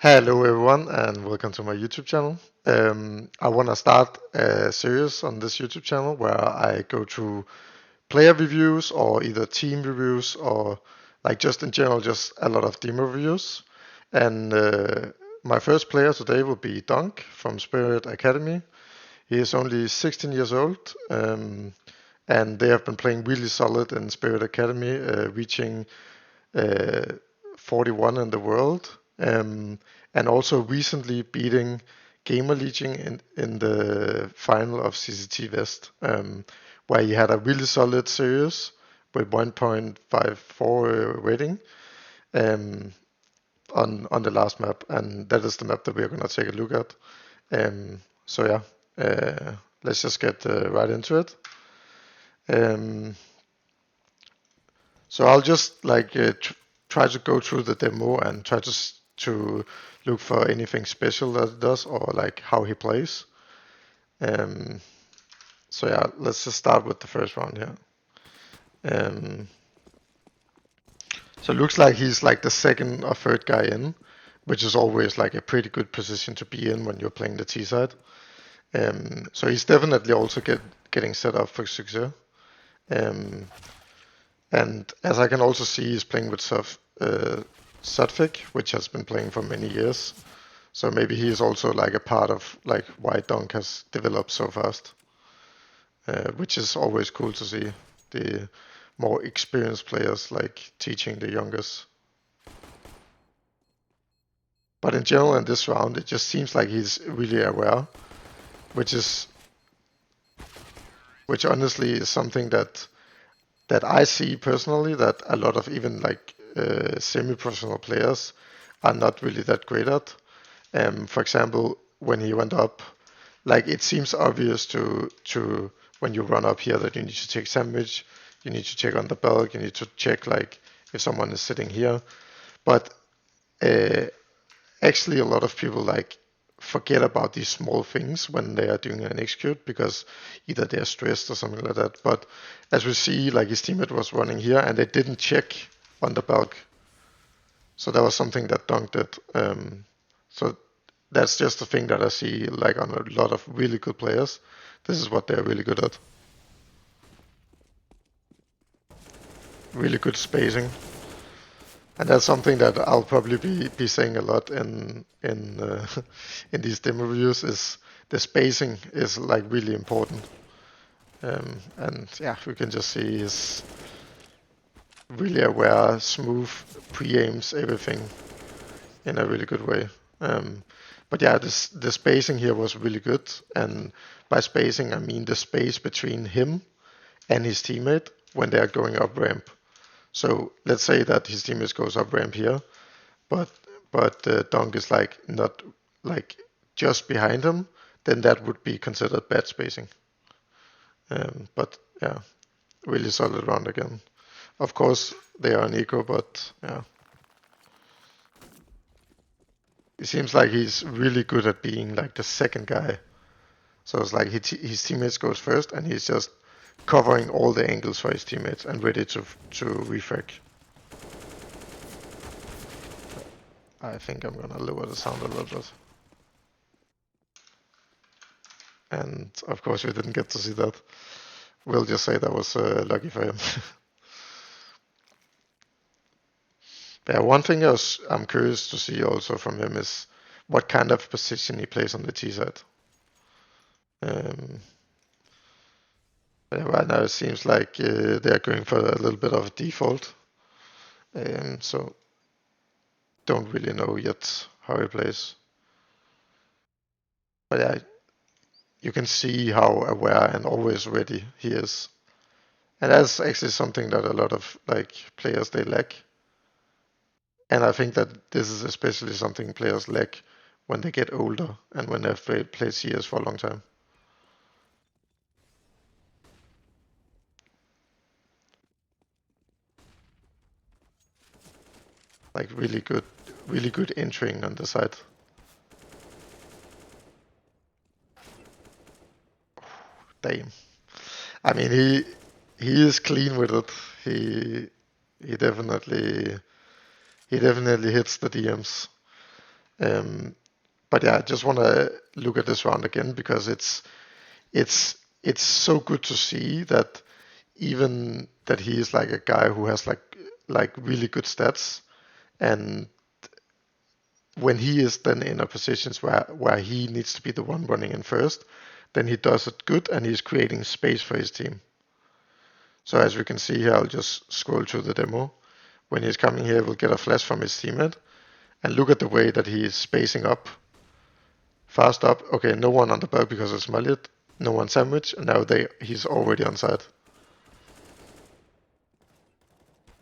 Hello everyone and welcome to my YouTube channel. I want to start a series on this YouTube channel where I go through player reviews or either team reviews or like just in general just a lot of demo reviews. And my first player today will be Donk from Spirit Academy. He is only 16 years old and they have been playing really solid in Spirit Academy, reaching uh, 41 in the world, and also recently beating Gamer Legion in the final of CCT West, where he had a really solid series with 1.54 rating um, on the last map, and that is the map that we're gonna take a look at. So yeah, let's just get right into it. Um, So I'll just like try to go through the demo and try to look for anything special that it does or like how he plays. Um, so yeah, let's just start with the first round here. Um, so it looks like he's like the second or third guy in, which is always like a pretty good position to be in when you're playing the T side. So he's definitely also getting set up for success. Um, And as I can also see, he's playing with Sudvik, which has been playing for many years. So maybe he is also like a part of like why Donk has developed so fast, which is always cool to see. The more experienced players like teaching the youngest. But in general, in this round, it just seems like he's really aware, which is which honestly is something that I see personally that a lot of even like semi-professional players are not really that great at. For example, when he went up, like it seems obvious to when you run up here that you need to take sandwich, you need to check on the belt, you need to check like if someone is sitting here. But uh, actually, a lot of people like forget about these small things when they are doing an execute because either they're stressed or something like that. But as we see, like his teammate was running here and they didn't check on the bulk. So that was something that Donk did. So that's just a thing that I see like on a lot of really good players. This is what they're really good at. Really good spacing. And that's something that I'll probably be saying a lot in in these demo reviews is the spacing is like really important. And yeah, we can just see he's really aware, smooth, pre-aims everything in a really good way. But yeah, the spacing here was really good, and by spacing I mean the space between him and his teammate when they are going up ramp. So let's say that his teammate goes up ramp here, but Donk is like not like just behind him, then that would be considered bad spacing. But yeah, really solid round again. Of course, they are an eco, but yeah. It seems like he's really good at being like the second guy. So it's like his teammates goes first, and he's just covering all the angles for his teammates and ready to refrag. I think I'm gonna lower the sound a little bit. And of course, we didn't get to see that. We'll just say that was lucky for him. Yeah, one thing I'm curious to see also from him is what kind of position he plays on the T side. Um, right now it seems like they're going for a little bit of default. So don't really know yet how he plays. But yeah, you can see how aware and always ready he is. And that's actually something that a lot of like players they lack. And I think that this is especially something players lack when they get older and when they've played CS for a long time. Like really good entering on the side. Damn. I mean, he is clean with it. He he definitely he definitely hits the DMs. But yeah, I just want to look at this round again because it's so good to see that even that he is like a guy who has like really good stats, and when he is then in a positions where he needs to be the one running in first, then he does it good and he's creating space for his team. So as we can see here, I'll just scroll through the demo. When he's coming here, we'll get a flash from his teammate, and look at the way that he is spacing up, fast up. Okay, no one on the back because it's mullet, no one sandwich, and now he's already on side.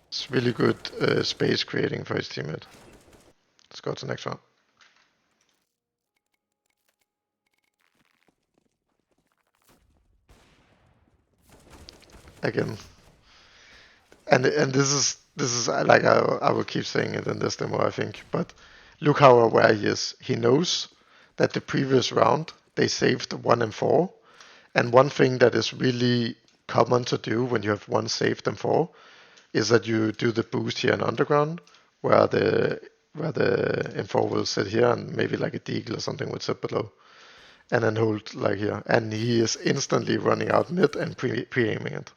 It's really good space creating for his teammate. Let's go to the next one. Again, and this is like I will keep saying it in this demo, I think. But look how aware he is. He knows that the previous round they saved 1 and 4, and one thing that is really common to do when you have 1 saved and 4 is that you do the boost here in underground, where the M4 will sit here and maybe like a deagle or something would sit below, and then hold like here, and he is instantly running out mid and pre-aiming it.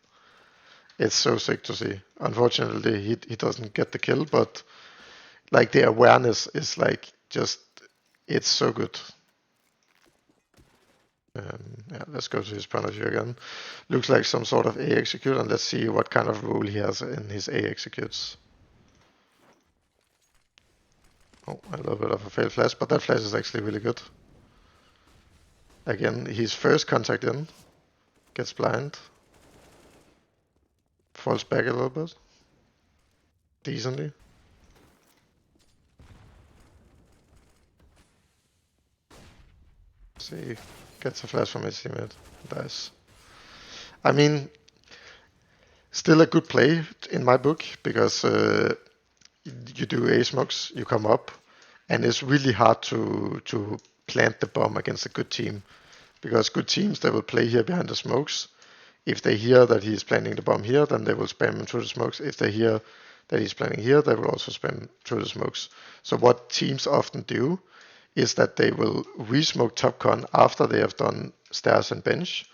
It's so sick to see. Unfortunately, he doesn't get the kill, but like the awareness is like just, it's so good. Yeah, let's go to his Prodigy again. Looks like some sort of A execute, and let's see what kind of rule he has in his A executes. Oh, a little bit of a failed flash, but that flash is actually really good. Again, he's first contact in, gets blind, falls back a little bit, decently. See, gets a flash from his teammate, dies. I mean, still a good play in my book, because you do A smokes, you come up, and it's really hard to plant the bomb against a good team, because good teams, they will play here behind the smokes. If they hear that he's planting the bomb here, then they will spam him through the smokes. If they hear that he's planting here, they will also spam through the smokes. So what teams often do is that they will re-smoke top con after they have done stairs and bench,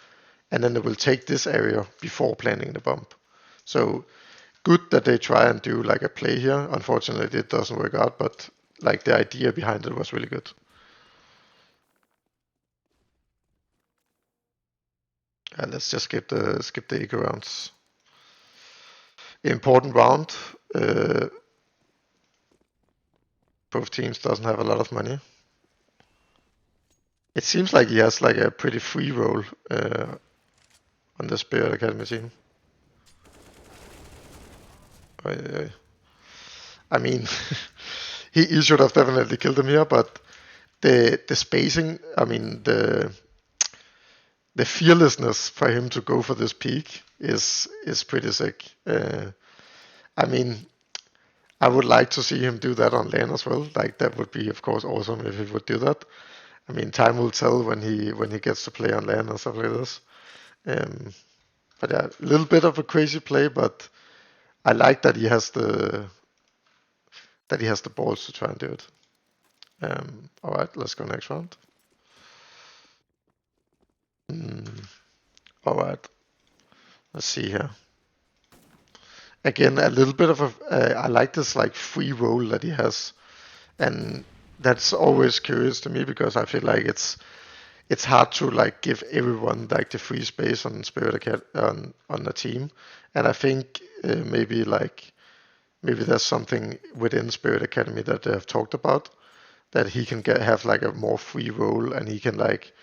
and then they will take this area before planting the bomb. So good that they try and do like a play here. Unfortunately, it doesn't work out, but like the idea behind it was really good. Let's just skip the eco rounds. Important round. Both teams doesn't have a lot of money. It seems like he has like a pretty free role on the Spirit Academy team. I mean, he should have definitely killed him here, but the spacing, I mean the fearlessness for him to go for this peak is pretty sick. I mean, I would like to see him do that on lane as well. Like that would be, of course, awesome if he would do that. I mean, time will tell when he gets to play on lane and stuff like this. But yeah, a little bit of a crazy play, but I like that he has the balls to try and do it. All right, let's go next round. All right, let's see here. Again, a little bit of a. I like this like free roll that he has, and that's always curious to me because I feel like it's hard to like give everyone like the free space on Spirit Academy on the team, and I think maybe there's something within Spirit Academy that they have talked about, that he can have like a more free role and he can like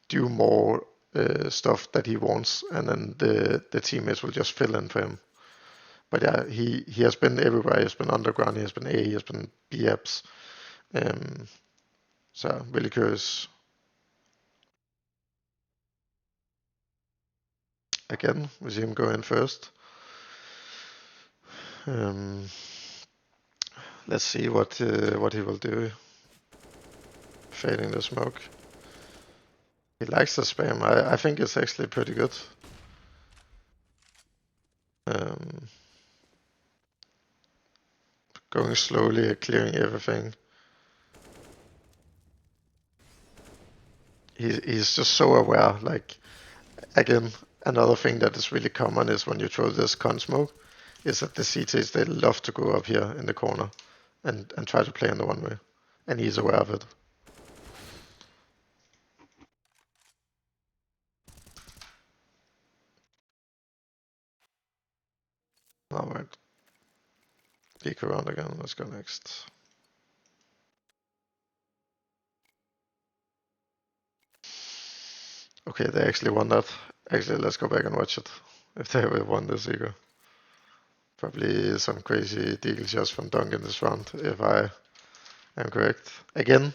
do more stuff that he wants, and then the teammates will just fill in for him. But yeah, he has been everywhere. He has been underground. He has been A. He has been B apps. So really curious. Again, we see him go in first. Let's see what he will do. Fading the smoke. He likes the spam. I think it's actually pretty good. Going slowly, clearing everything. he's just so aware. Like again, another thing that is really common is when you throw this con smoke, is that the CTs they love to go up here in the corner and try to play in the one way, and he's aware of it. All right, peek around again. Let's go next. Okay, they actually won that. Actually, let's go back and watch it. If they ever won this eco. Probably some crazy deagle shots from Donk in this round, if I am correct. Again,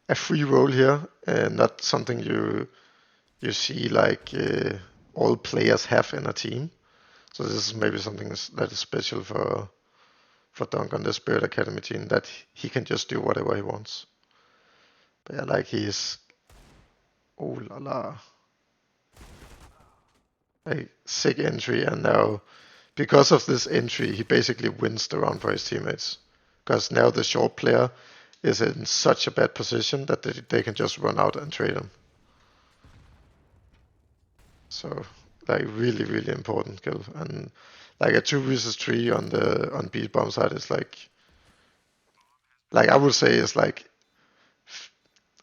a free roll here, not something you see like all players have in a team. So this is maybe something that is special for Donk on the Spirit Academy team, that he can just do whatever he wants. But yeah, like he's oh la la, like sick entry, and now because of this entry, he basically wins the round for his teammates. Because now the short player is in such a bad position that they can just run out and trade him. So like really really important kill, and like a 2 versus 3 on beat bomb side is like I would say is like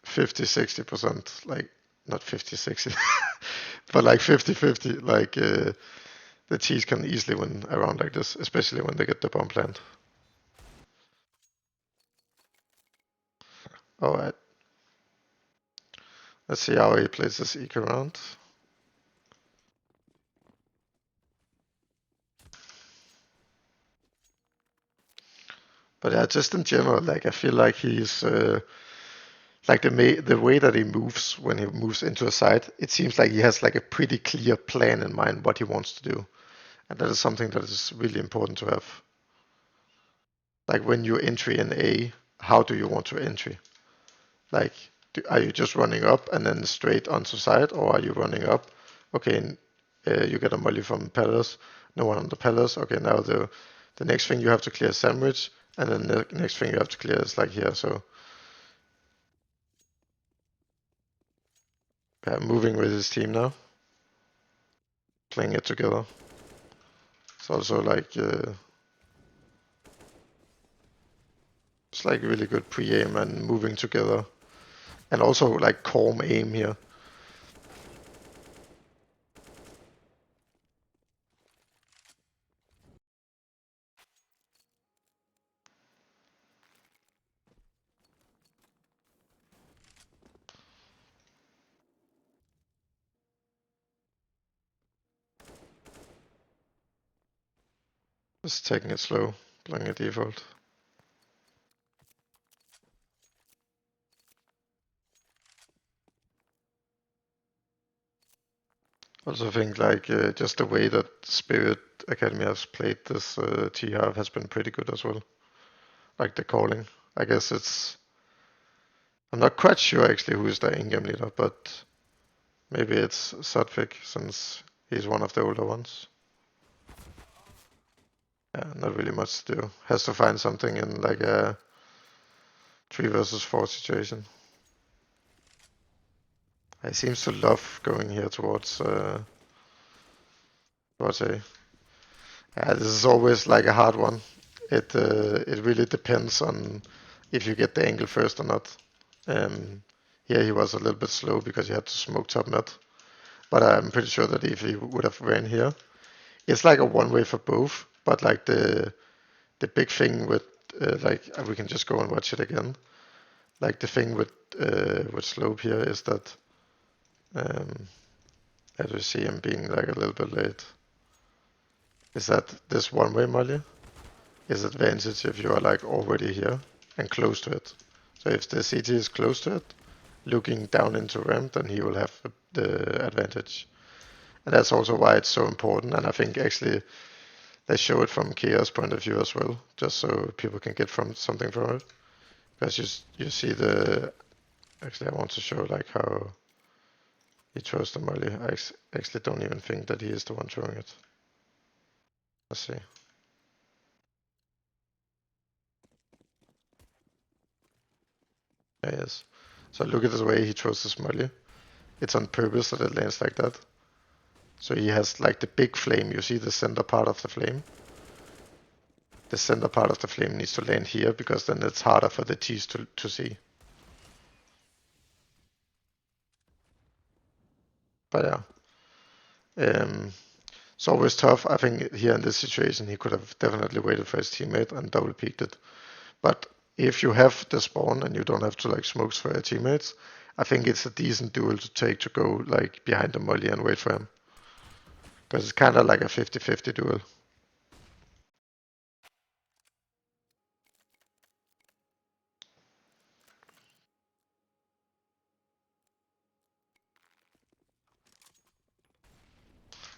50-60%, like not 50-60, but like 50-50. Like the T's can easily win around like this, especially when they get the bomb plant. All right, let's see how he plays this eco round. But yeah, just in general, like I feel like he's like the way that he moves when he moves into a site, it seems like he has like a pretty clear plan in mind what he wants to do, and that is something that is really important to have. Like when you entry in A, how do you want to entry? Like, are you just running up and then straight onto site, or are you running up? Okay, you get a molly from palace, no one on the palace. Okay, now the next thing you have to clear is sandwich, and then the next thing you have to clear is like here. So yeah, moving with his team now, playing it together. It's also like it's like really good pre-aim and moving together, and also like calm aim here. Just taking it slow, playing a default. Also think like just the way that Spirit Academy has played this T-half has been pretty good as well. Like the calling. I guess I'm not quite sure actually who is the in-game leader, but maybe it's Sudvik since he's one of the older ones. Yeah, not really much to do. Has to find something in like a 3 versus 4 situation. He seems to love going here towards A. Yeah, this is always like a hard one. It really depends on if you get the angle first or not. Here he was a little bit slow because he had to smoke top mid, but I'm pretty sure that if he would have ran here, it's like a one way for both. But like the big thing with like we can just go and watch it again. Like the thing with slope here is that as we see him being like a little bit late, is that this one way molly is advantage if you are like already here and close to it. So if the CT is close to it, looking down into ramp, then he will have the advantage. And that's also why it's so important. And I think actually they show it from Kia's point of view as well, just so people can get from something from it. Because you see the actually I want to show like how he throws the molly. I actually don't even think that he is the one throwing it. Let's see. There he is. So look at the way he throws this molly. It's on purpose that it lands like that. So he has like the big flame. You see the center part of the flame? The center part of the flame needs to land here because then it's harder for the T's to see. But yeah. It's always tough. I think here in this situation he could have definitely waited for his teammate and double peeked it. But if you have the spawn and you don't have to like smokes for your teammates, I think it's a decent duel to take to go like behind the molly and wait for him. Because it's kind of like a 50-50 duel.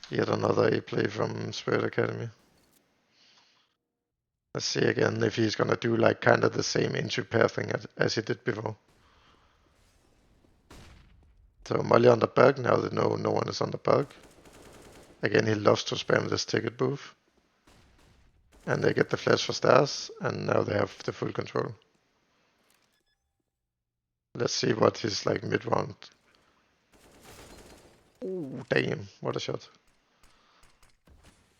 Yet another A play from Spirit Academy. Let's see again if he's gonna do like kind of the same entry pair thing as he did before. So molly on the bug, now they know no one is on the bug. Again, he loves to spam this ticket booth. And they get the flash for stars, and now they have the full control. Let's see what his like mid-round. Ooh, damn, what a shot.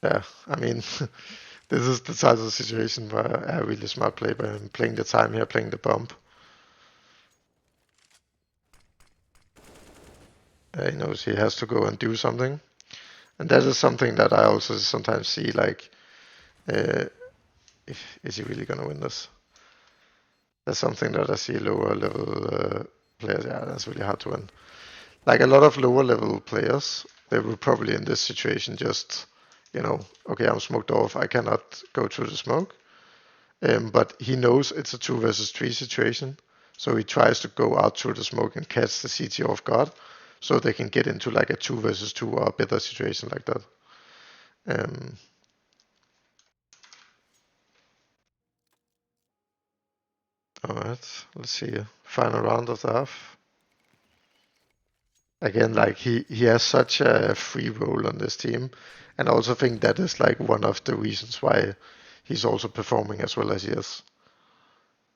Yeah, I mean, this is the type of situation where a really smart play by him, playing the time here, playing the bump. He knows he has to go and do something. And that is something that I also sometimes see, like, is he really gonna win this? That's something that I see lower level players, yeah, that's really hard to win. Like a lot of lower level players, they will probably in this situation just, okay, I'm smoked off, I cannot go through the smoke. But he knows it's a 2 versus 3 situation, so he tries to go out through the smoke and catch the CT off guard, so they can get into like a 2 versus 2 or a better situation like that. Alright, let's see. Final round of the half. Again, like he has such a free role on this team, and I also think that is like one of the reasons why he's also performing as well as he is.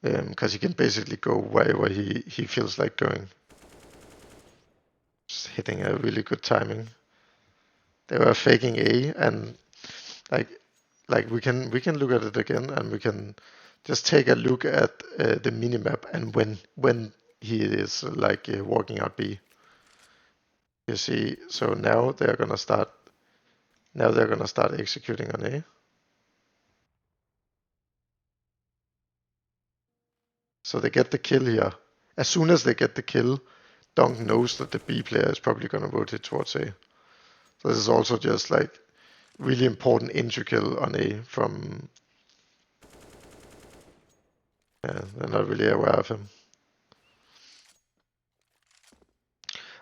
Because he can basically go wherever he feels like going. Just hitting a really good timing. They were faking A, and like we can look at it again, and we can just take a look at the minimap and when he is like walking out B. You see, so now they're gonna start. Now they're gonna start executing on A. So they get the kill here. As soon as they get the kill, Donk knows that the B player is probably gonna rotate towards A. So this is also just like really important entry kill on A from. Yeah, they're not really aware of him.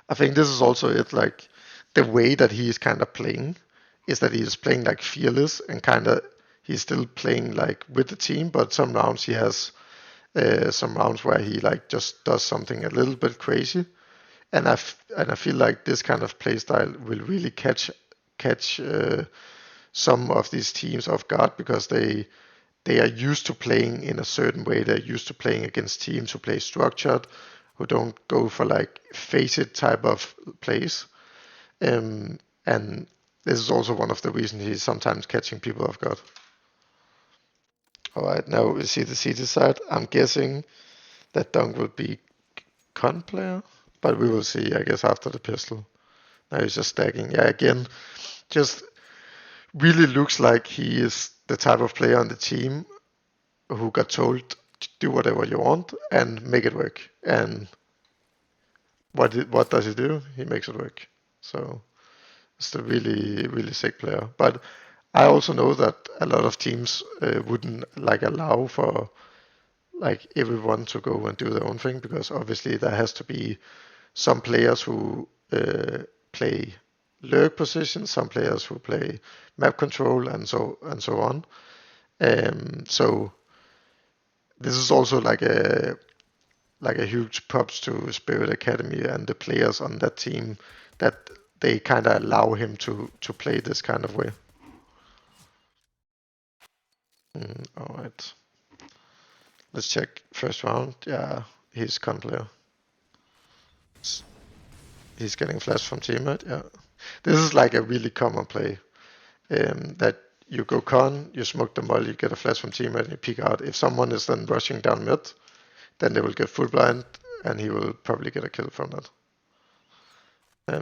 I think this is also it, like the way that he is kind of playing is that he is playing like fearless and kind of he's still playing like with the team, but some rounds he has some rounds where he like just does something a little bit crazy, and I feel like this kind of play style will really catch some of these teams off guard because they are used to playing in a certain way. They're used to playing against teams who play structured, who don't go for like face it type of plays. And this is also one of the reasons he's sometimes catching people off guard. All right, now we see the CT side. I'm guessing that Donk will be con player, but we will see, I guess, after the pistol. Now he's just stacking. Yeah, again, just really looks like he is the type of player on the team who got told to do whatever you want and make it work. And what does he do? He makes it work. So it's a really really sick player. But I also know that a lot of teams wouldn't like allow for like everyone to go and do their own thing because obviously there has to be some players who play lurk positions, some players who play map control, and so on. So this is also like a huge props to Spirit Academy and the players on that team that they kind of allow him to play this kind of way. All right, let's check first round. Yeah, he's con player. He's getting flash from teammate, yeah. This is like a really common play. That you go con, you smoke the molly, you get a flash from teammate, and you peek out. If someone is then rushing down mid, then they will get full blind, and he will probably get a kill from that.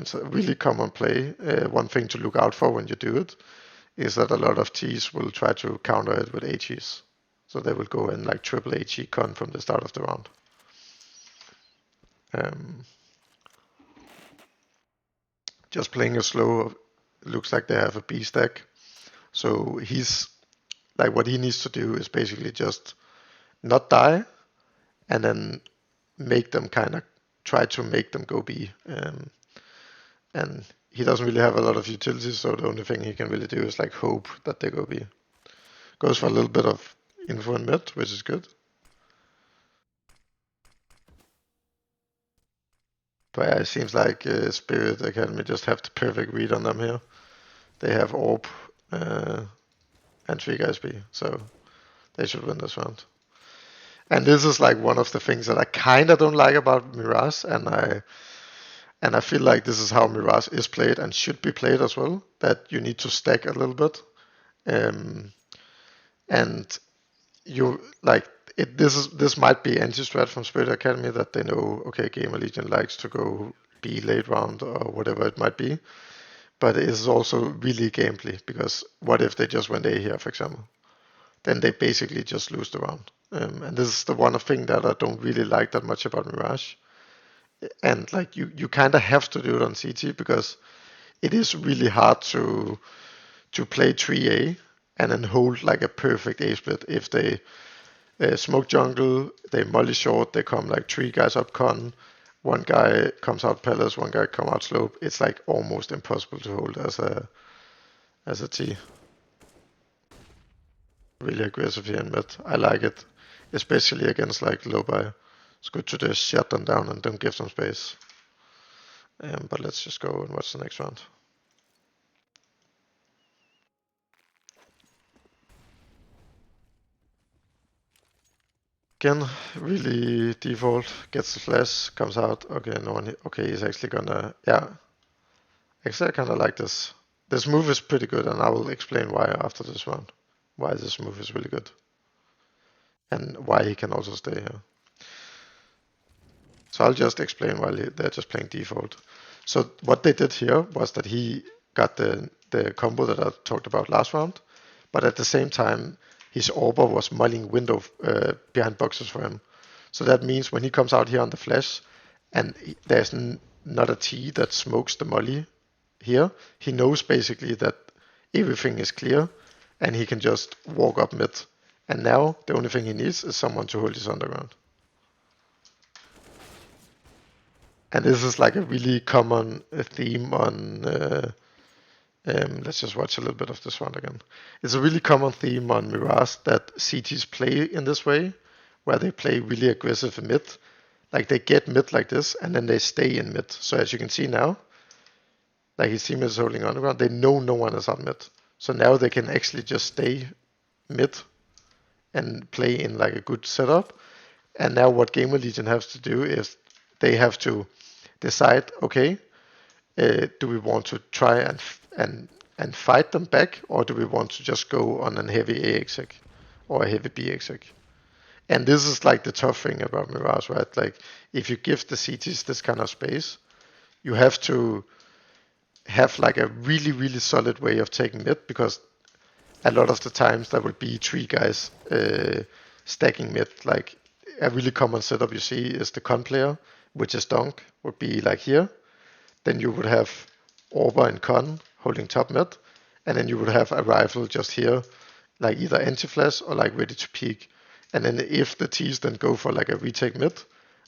So really common play. One thing to look out for when you do it is that a lot of Ts will try to counter it with HEs. So they will go in like triple HE con from the start of the round. Just playing it slow, looks like they have a B stack. So he's like, what he needs to do is basically just not die and then make them kind of try to make them go B. And he doesn't really have a lot of utilities, so the only thing he can really do is like hope that they go B. Goes for a little bit of info in mid, which is good. But yeah, it seems like Spirit Academy just have the perfect read on them here. They have AWP and 3 guys B, so they should win this round. And this is like one of the things that I kind of don't like about Mirage, and I feel like this is how Mirage is played and should be played as well. That you need to stack a little bit, and you like it. This might be anti-strat from Spirit Academy that they know. Okay, Gamer Legion likes to go B late round or whatever it might be, but it is also really gameplay because what if they just went A here, for example? Then they basically just lose the round. And this is the one thing that I don't really like that much about Mirage. And like you kind of have to do it on CT because it is really hard to play 3A and then hold like a perfect A split. If they smoke jungle, they molly short, they come like 3 guys up con, 1 guy comes out palace, 1 guy come out slope. It's like almost impossible to hold as a T. Really aggressive here in mid. I like it, especially against like low buy. It's good to just shut them down and don't give them space. But let's just go and watch the next round. Again, really default, gets the flash, comes out. Okay, no one. Okay, he's actually gonna. Yeah, actually, I kind of like this. This move is pretty good, and I will explain why after this round. Why this move is really good, and why he can also stay here. So I'll just explain why they're just playing default. So what they did here was that he got the combo that I talked about last round, but at the same time, his Orber was mulling window behind boxes for him. So that means when he comes out here on the flash, and there's not a T that smokes the molly here, he knows basically that everything is clear, and he can just walk up mid. And now the only thing he needs is someone to hold his underground. And this is like a really common theme on. Let's just watch a little bit of this one again. It's a really common theme on Mirage that CTs play in this way, where they play really aggressive in mid. Like they get mid like this, and then they stay in mid. So as you can see now, like his team is holding underground, they know no one is on mid. So now they can actually just stay mid and play in like a good setup. And now what Gamer Legion has to do is they have to decide, okay, do we want to try and fight them back, or do we want to just go on a heavy A exec or a heavy B exec? And this is like the tough thing about Mirage, right? Like if you give the CTs this kind of space, you have to have like a really, really solid way of taking mid, because a lot of the times there will be 3 guys stacking mid. Like a really common setup you see is the con player, which is Donk, would be like here. Then you would have Orber and Con holding top mid, and then you would have a rifle just here, like either anti-flash or like ready to peek. And then if the T's then go for like a retake mid,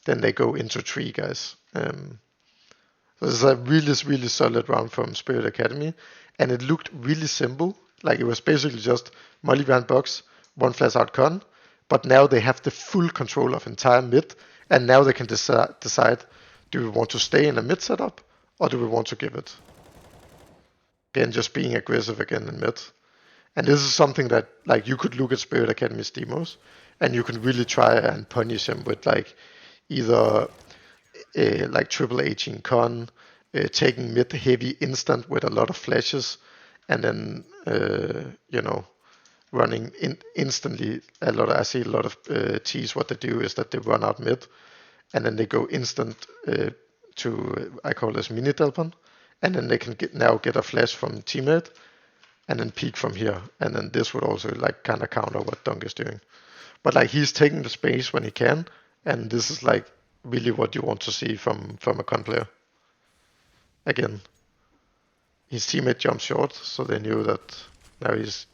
then they go into 3 guys. So this is a really, really solid round from Spirit Academy, and it looked really simple. Like it was basically just molly behind box, 1 flash out con, but now they have the full control of entire mid, and now they can decide, do we want to stay in a mid setup, or do we want to give it? Again, just being aggressive again in mid. And this is something that like you could look at Spirit Academy's demos, and you can really try and punish him with like either like triple H in con, taking mid heavy instant with a lot of flashes, and then running instantly. I see a lot of T's. What they do is that they run out mid, and then they go instant to I call this mini delpon, and then they can get a flash from teammate, and then peek from here, and then this would also like kind of counter what Donk is doing. But like he's taking the space when he can, and this is like really what you want to see from a con player. Again, his teammate jumped short, so they knew that now he's.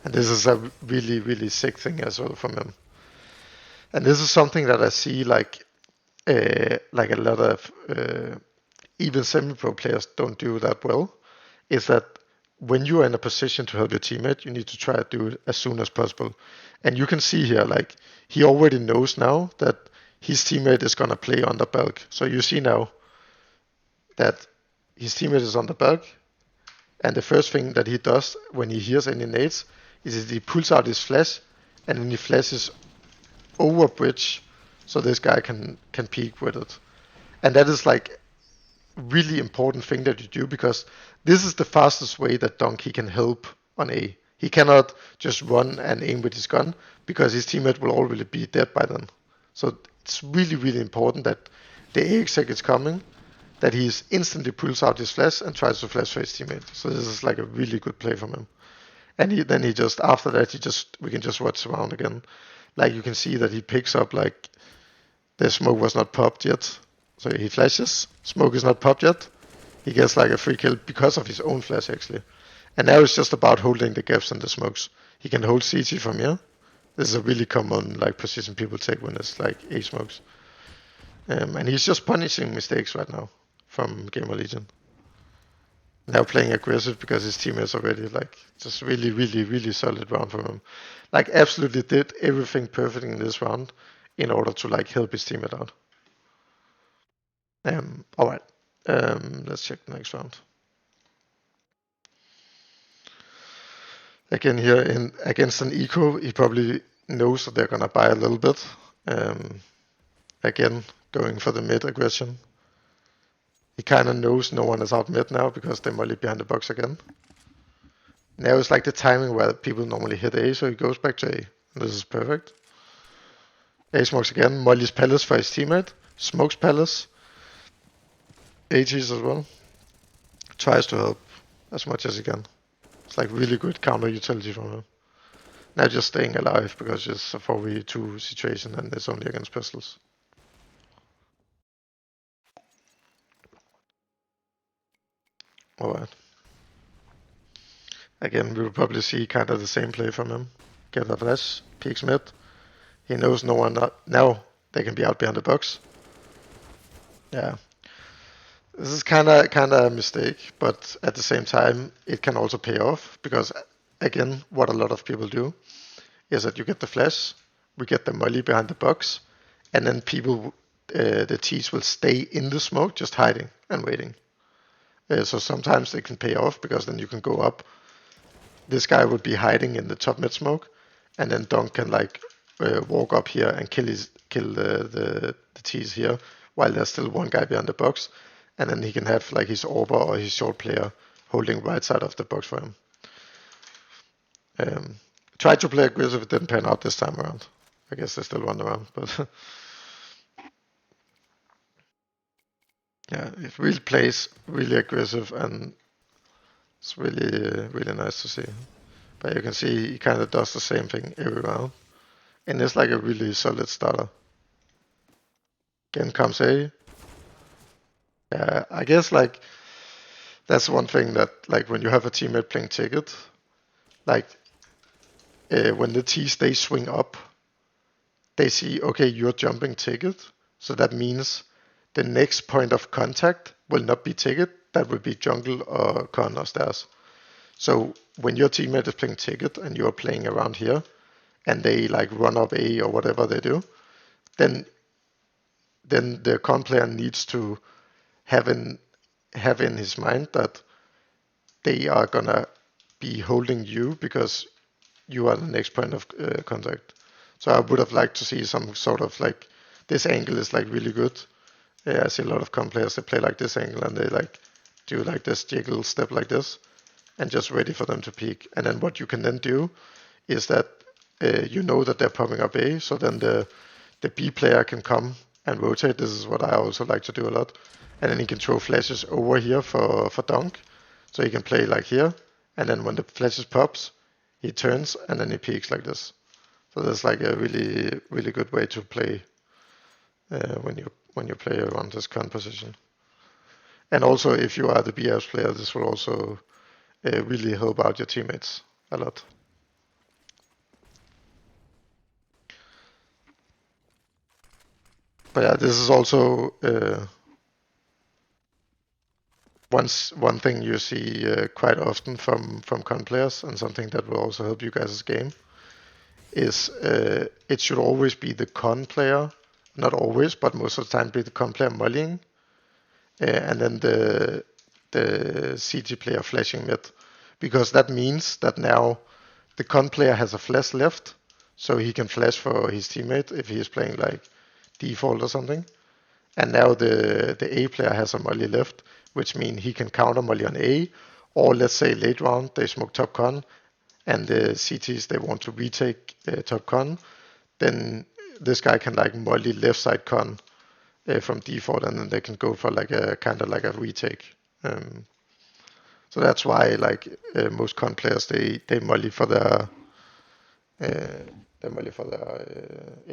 And this is a really, really sick thing as well from him. And this is something that I see like a lot of even semi-pro players don't do that well. Is that when you are in a position to help your teammate, you need to try to do it as soon as possible. And you can see here, like he already knows now that his teammate is gonna play on the bulk. So you see now that his teammate is on the bulk, and the first thing that he does when he hears any nades is that he pulls out his flash, and then he flashes over bridge, so this guy can peek with it. And that is like really important thing that you do, because this is the fastest way that Donk he can help on A. He cannot just run and aim with his gun, because his teammate will already be dead by then. So it's really, really important that the A exec is coming, that he instantly pulls out his flash and tries to flash for his teammate. So this is like a really good play from him. And then he just, after that, we can just watch around again. Like you can see that he picks up like the smoke was not popped yet. So he flashes, smoke is not popped yet. He gets like a free kill because of his own flash actually. And now it's just about holding the gaps and the smokes. He can hold CT from here. This is a really common like position people take when it's like A smokes. And he's just punishing mistakes right now from Gamer Legion. Now playing aggressive because his teammates already like just really, really, really solid round from him. Like absolutely did everything perfect in this round in order to like help his teammate out. All right. Let's check the next round. Again here against an eco, he probably knows that they're gonna buy a little bit. Again, going for the mid aggression. He kind of knows no one is out mid now because they're molly behind the box again. Now it's like the timing where people normally hit A, so he goes back to A. And this is perfect. A smokes again, molly's palace for his teammate, smokes palace, AGs as well. Tries to help as much as he can. It's like really good counter utility from him. Now just staying alive because it's a 4v2 situation and it's only against pistols. Alright. Again, we will probably see kind of the same play from him. Get a flash, peeks mid. He knows no one now they can be out behind the box. Yeah. This is kind of a mistake, but at the same time, it can also pay off because, again, what a lot of people do is that you get the flash, we get the molly behind the box, and then people, the T's will stay in the smoke, just hiding and waiting. So sometimes they can pay off because then you can go up. This guy would be hiding in the top mid smoke, and then Donk can like walk up here and kill the T's here while there's still one guy behind the box. And then he can have like his Orber or his short player holding right side of the box for him. Tried to play aggressive, it didn't pan out this time around. I guess they still run around, but yeah, it really plays really aggressive and it's really, really nice to see. But you can see he kind of does the same thing every round. And it's like a really solid starter. Again comes A. Yeah, I guess like that's one thing that like when you have a teammate playing ticket, like when the T's they swing up, they see okay you're jumping ticket, so that means the next point of contact will not be ticket, that will be jungle or con or stairs. So when your teammate is playing ticket and you're playing around here, and they like run up A or whatever they do, then the con player needs to have in his mind that they are gonna be holding you because you are the next point of contact. So I would have liked to see some sort of like this angle is like really good, Yeah, I see a lot of comp players, they play like this angle and they like do like this jiggle step like this and just ready for them to peek. And then what you can then do is that you know that they're popping up A, so then the B player can come and rotate. This is what I also like to do a lot. And then he can throw flashes over here for Donk. So he can play like here, and then when the flashes pops, he turns and then he peeks like this. So that's like a really, really good way to play when you play around this con position. And also, if you are the BS player, this will also really help out your teammates a lot. But yeah, this is also one thing you see quite often from con players, and something that will also help you guys' game is it should always be the con player, not always, but most of the time be the con player mullying, and then the CT player flashing mid, because that means that now the con player has a flash left, so he can flash for his teammate if he is playing like default or something. And now the A player has a molly left, which means he can counter molly on A, or let's say late round they smoke top con, and the CTs they want to retake top con, then this guy can like molly left side con from default, and then they can go for like a kind of like a retake. So that's why like most con players they molly for their A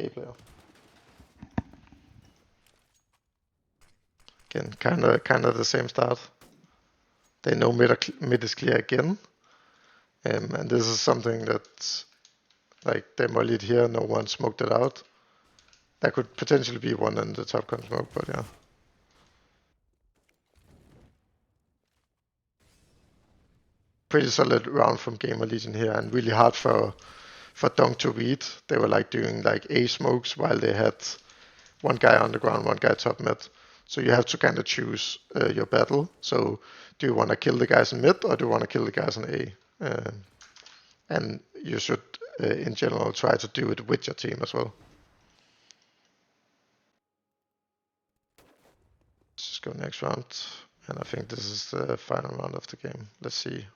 player. Again, kind of the same start. They know mid is clear again, and this is something that like they mollied here, no one smoked it out. That could potentially be one in the top con smoke, but yeah. Pretty solid round from Gamer Legion here, and really hard for Donk to read. They were like doing like A smokes while they had one guy on the ground, one guy top mid. So you have to kind of choose your battle. So do you want to kill the guys in mid, or do you want to kill the guys in A? And you should, in general, try to do it with your team as well. Let's just go next round. And I think this is the final round of the game. Let's see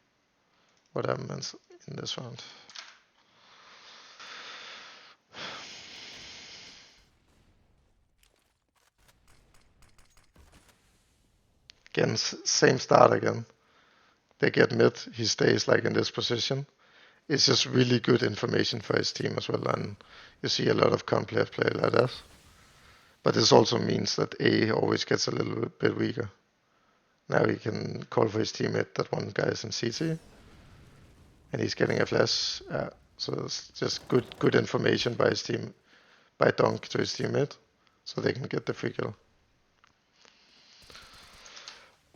what happens in this round. Again, same start again. They get mid, he stays like in this position. It's just really good information for his team as well, and you see a lot of comp players play like that. But this also means that A always gets a little bit weaker. Now he can call for his teammate that one guy is in CT, and he's getting a flash. So it's just good information by his team, by Donk to his teammate, so they can get the free kill.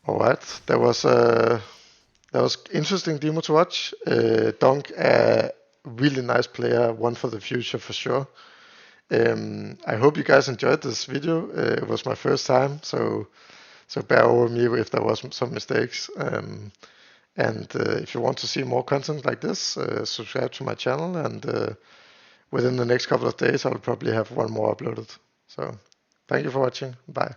All right, that was interesting demo to watch. Donk, a really nice player, one for the future for sure. I hope you guys enjoyed this video. It was my first time, so bear over me if there was some mistakes. And if you want to see more content like this, subscribe to my channel, and within the next couple of days, I'll probably have one more uploaded. So thank you for watching. Bye.